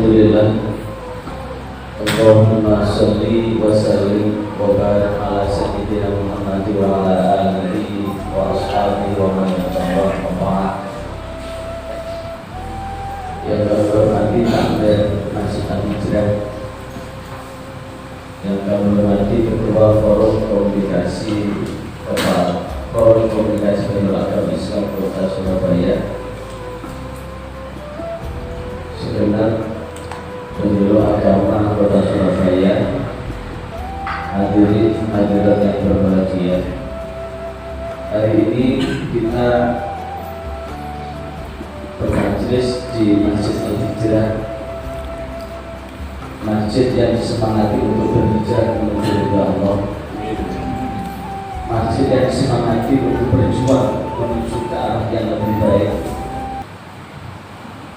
Alhamdulillah. Allahumma sholli wa sallim wa barik ala sayyidina Muhammad wa ala alihi wa ashabihi wa man tabi'ahum wa ba'd. Yang kami hormati Takmir Masjid Al-Hijrah, yang kami hormati Ketua Forum Komunikasi Majelis Agama Islam Kota Surabaya, segenap penyuluh agama Kota Surabaya, hadirin hadirat yang berbahagia. Hari ini kita bermajelis di Masjid Al-Hijrah, masjid yang disemangati untuk berhijrah menuju ridha Allah, masjid yang disemangati untuk berjuang menuju ke arah yang lebih baik,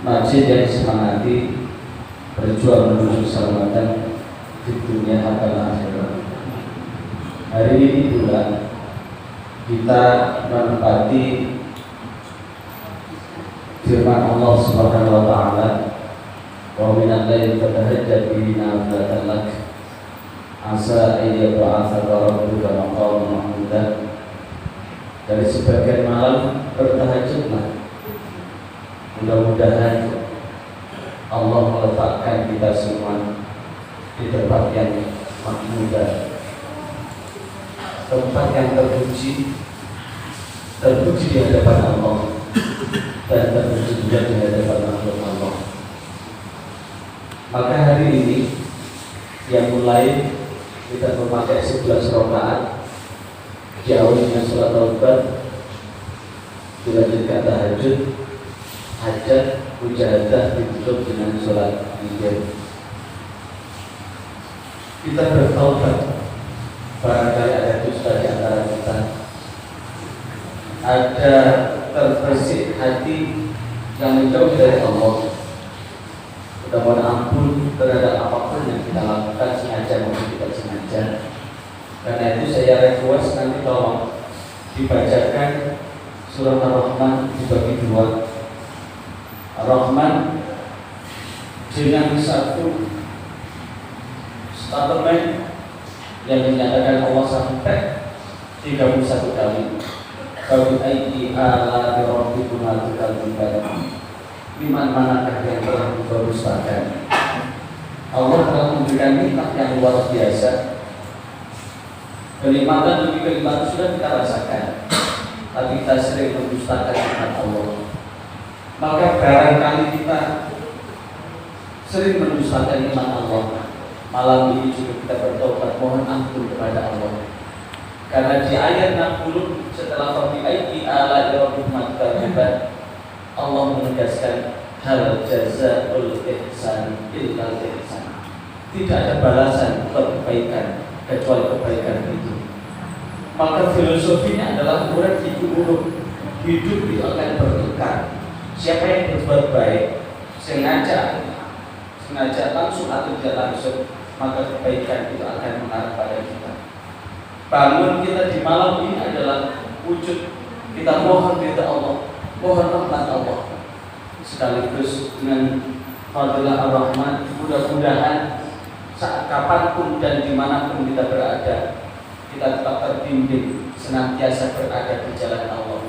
masjid yang disemangati berjuang menuju keselamatan di dunia dan akhirat. Hari ini pula kita menempati firman Allah Subhanahu wa taala, wa minal laili fatahajjad bihi nafilatan lak asa an yab'atsaka rabbuka maqaman mahmuda. Dari sebagian malam bertahajudlah, mudah-mudahan Allah meletakkan kita semua di tempat yang mahmuda, tempat yang terpuji di hadapan Allah dan terpuji juga di hadapan makhluk Allah. Maka hari ini yang mulai kita memakai 11 rakaat, diawali dengan sholat taubat, dilanjutkan tahajud, hajat, mujahadah, ditutup dengan sholat witir. Kita bertaubat, barangkali ada dusta di antara kita, ada terbersih hati yang menjauh dari Allah. Kita mohon ampun terhadap apapun yang kita lakukan, sengaja maupun tidak sengaja. Karena itu saya request nanti tolong dibacakan surah Ar-Rahman dibagi dua. Ar-Rahman dengan satu statement yang dinyatakan Allah sampai 31 kali. Bagi aiki ala birabbikum al-kadzibun. Iman manakah yang telah didustakan? Allah telah memberikan nikmat yang luar biasa. Kenikmatan demi kenikmatan sudah kita rasakan, tapi kita sering mendustakan nikmat Allah. Maka barangkali kita sering mendustakan nikmat Allah. Malam ini juga kita bertobat, mohon ampun kepada Allah. Karena di ayat 60 setelah fabi'aiki ala rabbikum al-kadzibun, Allah menegaskan hal jazaa'ul ihsan illal ihsan. Tidak ada balasan untuk kebaikan kecuali kebaikan itu. Maka filosofinya adalah urip iku urip, hidup itu akan bertukar. Siapa yang berbuat baik sengaja langsung atau tidak langsung, maka kebaikan itu akan mengarah pada kita. Bangun kita di malam ini adalah wujud kita mohon ridha Allah, mohon rahmat Allah, sekaligus dengan fadilah Ar-Rahman. Mudah-mudahan saat kapanpun dan dimanapun kita berada, kita tetap terbimbing senantiasa berada di jalan Allah.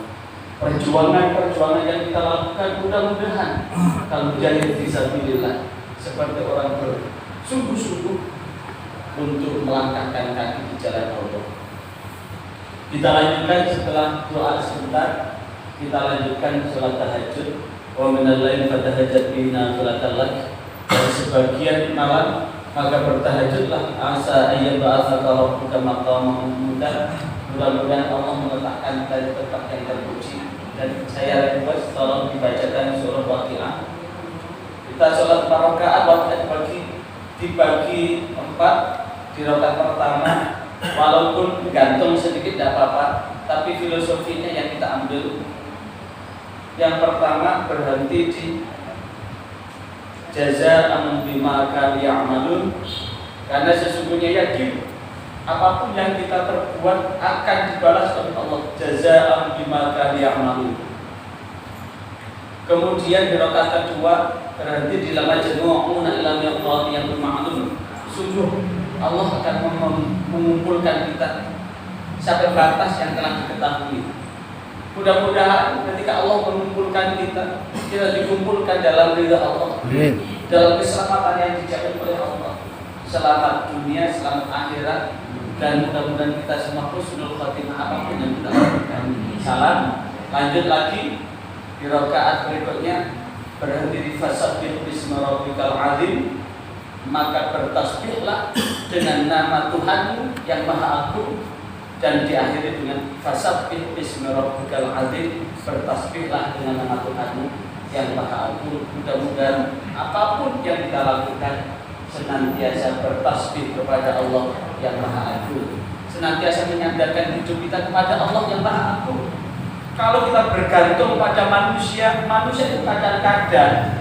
Perjuangan yang kita lakukan mudah-mudahan kalau jadi fisabilillah, seperti orang bersungguh-sungguh untuk melangkahkan kaki di jalan Allah. Kita lanjutkan setelah doa sebentar, kita lanjutkan sholat tahajud. Wa minal laili fatahajjad bihi nafilatan lak. Dari sebagian malam maka bertahajudlah asa ayat ba'atsaka rabbuka maqaman mahmuda. Mudah-mudahan Allah meletakkan dari tempat yang terpuji. Dan saya request tolong dibacakan surah Waqiah. Kita sholat 4 rakaat, Waqiah dibagi 4. Di rakaat pertama walaupun gantung sedikit tidak apa-apa, tapi filosofinya yang kita ambil. Yang pertama berhenti di jazaa'an bima kanu ya'malun, karena sesungguhnya yakin apapun yang kita perbuat akan dibalas oleh Allah. Jazaa'an bima kanu ya'malun. Kemudian di rakaat kedua berhenti di lama jenuhuna ila miqdar yang ma'lum. Sungguh Allah akan mengumpulkan kita sampai batas yang telah diketahui. Mudah-mudahan ketika Allah mengumpulkan kita dikumpulkan dalam ridha Allah, dalam keselamatan yang dijamin oleh Allah, selamat dunia, selamat akhirat, dan mudah-mudahan kita semua husnul khatimah apapun yang kita lakukan. Salam. Lanjut lagi di rakaat berikutnya, berhenti di fasabbih bismi rabbikal azim, maka bertasbihlah dengan nama Tuhanmu yang maha agung, dan diakhiri dengan fasabbih bismi rabbikal azim, bertasbihlah dengan nama Tuhanmu yang maha agung. Mudah-mudahan apapun yang kita lakukan senantiasa bertasbih kepada Allah yang maha agung, senantiasa menyandarkan hidup kita kepada Allah yang maha agung. Kalau kita bergantung pada manusia itu kadang-kadang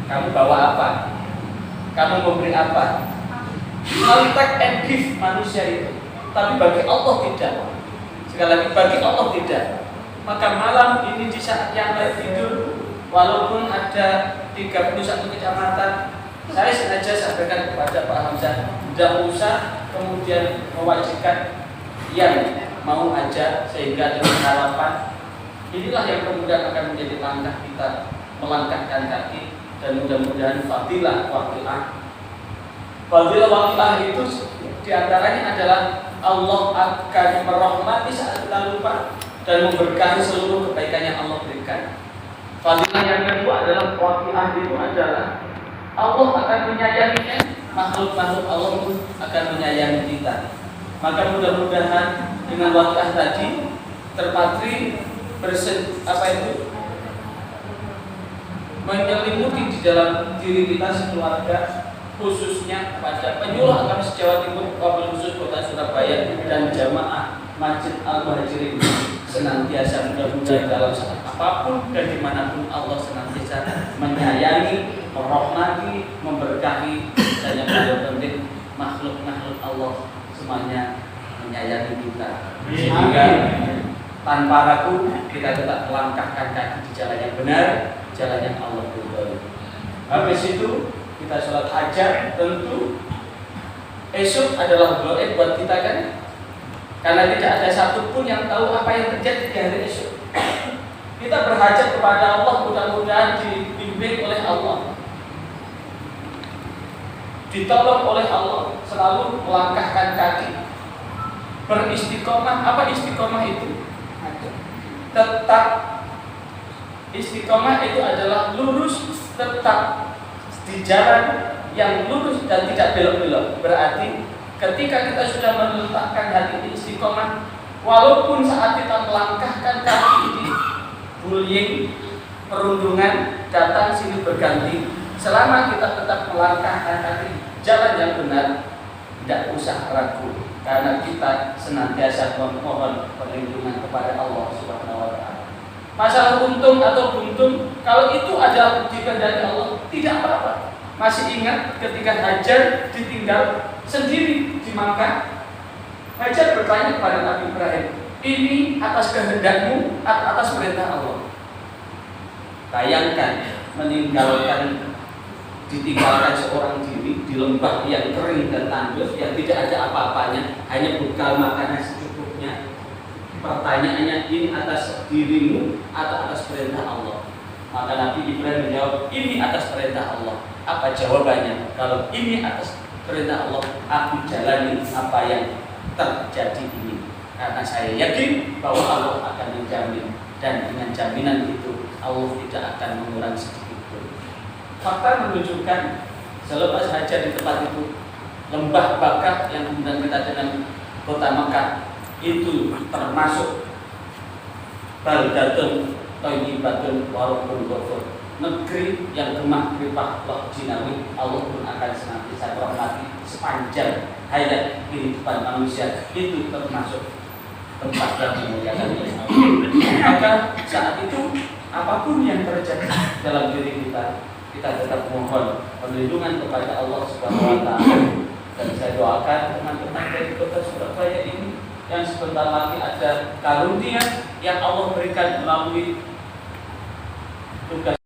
kamu bawa apa, kamu memberi apa, kamu take and give manusia itu. Tapi bagi Allah tidak. Sekali lagi, bagi Allah tidak. Maka malam ini di saat yang lain tidur, walaupun ada 31 kecamatan, saya sengaja sampaikan kepada Pak Hamzah, tidak usah kemudian mewajibkan yang mau aja, sehingga dengan harapan inilah yang kemudian akan menjadi langkah kita melangkahkan kaki, dan mudah-mudahan fadilah waqiah. Fadilah waqiah itu diantaranya adalah Allah akan merahmati saat kita lupa dan memberkahi seluruh kebaikan yang Allah berikan. Fadilah yang kedua adalah waqiah itu adalah Allah akan menyayanginya, makhluk-makhluk Allah pun akan menyayangi kita. Maka mudah-mudahan dengan waqiah tadi terpatri menyelimuti di dalam diri kita sekeluarga, khususnya pada penyuluh agama se-Jawa Timur, wabil khusus kota Surabaya dan jamaah Masjid Al-Muhajirin, senantiasa mudah-mudahan dalam saat apapun dan dimanapun Allah senantiasa menyayangi, merahmati, memberkahi, dan yang paling penting makhluk-makhluk Allah semuanya menyayangi kita, sehingga tanpa ragu kita tetap melangkahkan kaki di jalan yang benar, jalan yang Allah ridhoi. Habis itu kita sholat hajat, tentu esok adalah gaib buat kita kan, karena tidak ada satupun yang tahu apa yang terjadi di hari esok. Kita berhajat kepada Allah, mudah-mudahan dibimbing oleh Allah, ditolong oleh Allah, selalu melangkahkan kaki, beristiqomah. Apa istiqomah itu? Tetap. Istiqomah itu adalah lurus, tetap di jalan yang lurus dan tidak belok-belok. Berarti ketika kita sudah meletakkan hati di istiqomah, walaupun saat kita melangkahkan kaki ini bullying, perundungan datang silih berganti, selama kita tetap melangkahkan kaki jalan yang benar, tidak usah ragu, karena kita senantiasa memohon perlindungan kepada Allah Subhanahu wa Ta'ala. Masalah untung atau buntung, kalau itu adalah dikehendaki Allah, tidak apa-apa. Masih ingat ketika Hajar ditinggal sendiri di Makkah, Hajar bertanya kepada Nabi Ibrahim, ini atas kehendakmu atau atas perintah Allah? Bayangkan ditinggalkan seorang diri di lembah yang kering dan tandus, yang tidak ada apa-apanya, hanya bekal makanan secukupnya. Pertanyaannya, ini atas dirimu atau atas perintah Allah? Maka Nabi Ibrahim menjawab, ini atas perintah Allah. Apa jawabannya? Kalau ini atas perintah Allah, aku jalani apa yang terjadi ini, karena saya yakin bahwa Allah akan menjamin, dan dengan jaminan itu Allah tidak akan mengurangi sedikit pun. Fakta menunjukkan selepas Hajar di tempat itu, lembah Bakah yang kemudian kita dengan kota Mekah itu termasuk baldatun thayyibatun wa rabbul ghafur, negeri yang gemah ripah Allah jinawi. Allah pun akan senantiasa rahmati sepanjang hayat kehidupan manusia. Itu termasuk tempat yang dimuliakan oleh Allah. Maka saat itu apapun yang terjadi dalam diri kita, kita tetap mohon perlindungan kepada Allah Subhanahu wa Ta'ala. Dan saya doakan teman-teman dari kota Surabaya ini yang sebentar lagi ada karunia yang Allah berikan melalui tugas